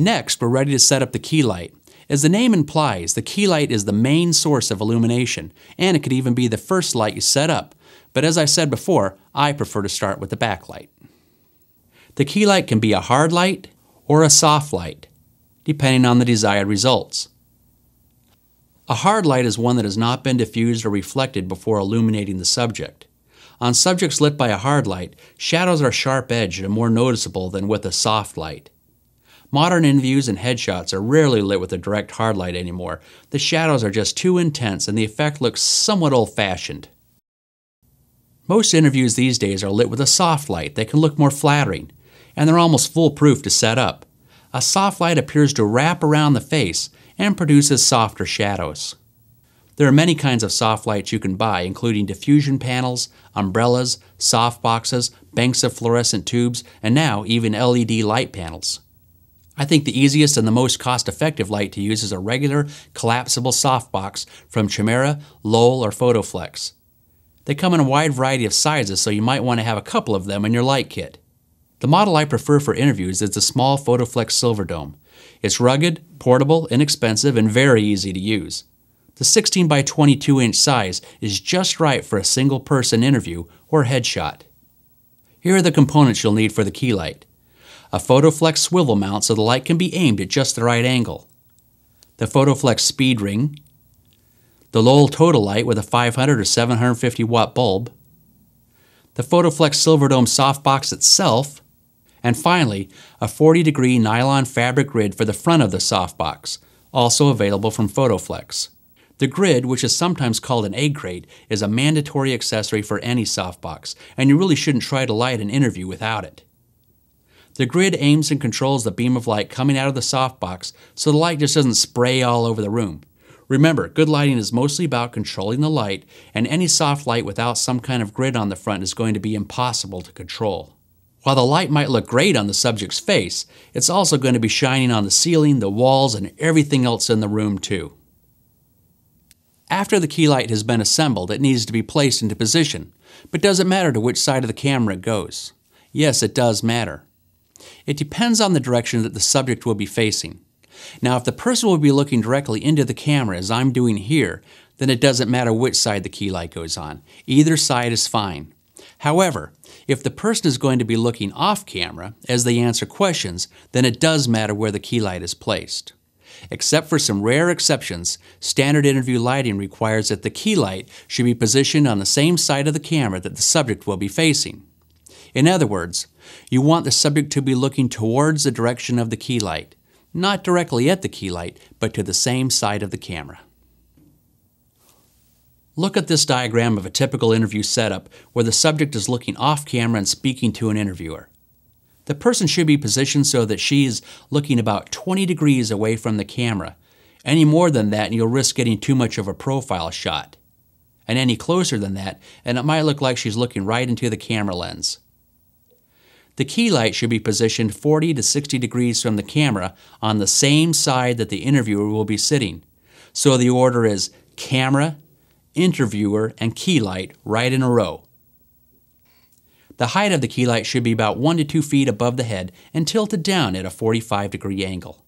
Next, we're ready to set up the key light. As the name implies, the key light is the main source of illumination, and it could even be the first light you set up. But as I said before, I prefer to start with the backlight. The key light can be a hard light or a soft light, depending on the desired results. A hard light is one that has not been diffused or reflected before illuminating the subject. On subjects lit by a hard light, shadows are sharp-edged and more noticeable than with a soft light. Modern interviews and headshots are rarely lit with a direct hard light anymore. The shadows are just too intense and the effect looks somewhat old-fashioned. Most interviews these days are lit with a soft light that can look more flattering, and they're almost foolproof to set up. A soft light appears to wrap around the face and produces softer shadows. There are many kinds of soft lights you can buy, including diffusion panels, umbrellas, softboxes, banks of fluorescent tubes, and now even LED light panels. I think the easiest and the most cost-effective light to use is a regular collapsible softbox from Chimera, Lowell, or Photoflex. They come in a wide variety of sizes, so you might want to have a couple of them in your light kit. The model I prefer for interviews is the small Photoflex Silverdome. It's rugged, portable, inexpensive, and very easy to use. The 16 by 22 inch size is just right for a single person interview or headshot. Here are the components you'll need for the key light. A Photoflex swivel mount so the light can be aimed at just the right angle. The Photoflex speed ring. The Lowell Total Light with a 500 or 750 watt bulb. The Photoflex Silverdome softbox itself. And finally, a 40-degree nylon fabric grid for the front of the softbox, also available from Photoflex. The grid, which is sometimes called an egg crate, is a mandatory accessory for any softbox, and you really shouldn't try to light an interview without it. The grid aims and controls the beam of light coming out of the softbox so the light just doesn't spray all over the room. Remember, good lighting is mostly about controlling the light, and any soft light without some kind of grid on the front is going to be impossible to control. While the light might look great on the subject's face, it's also going to be shining on the ceiling, the walls, and everything else in the room too. After the key light has been assembled, it needs to be placed into position. But does it matter to which side of the camera it goes? Yes, it does matter. It depends on the direction that the subject will be facing. Now, if the person will be looking directly into the camera, as I'm doing here, then it doesn't matter which side the key light goes on. Either side is fine. However, if the person is going to be looking off camera as they answer questions, then it does matter where the key light is placed. Except for some rare exceptions, standard interview lighting requires that the key light should be positioned on the same side of the camera that the subject will be facing. In other words, you want the subject to be looking towards the direction of the key light, not directly at the key light, but to the same side of the camera. Look at this diagram of a typical interview setup where the subject is looking off camera and speaking to an interviewer. The person should be positioned so that she is looking about 20 degrees away from the camera. Any more than that and you'll risk getting too much of a profile shot. And any closer than that and it might look like she's looking right into the camera lens. The key light should be positioned 40 to 60 degrees from the camera on the same side that the interviewer will be sitting. So the order is camera, interviewer, and key light right in a row. The height of the key light should be about 1 to 2 feet above the head and tilted down at a 45-degree angle.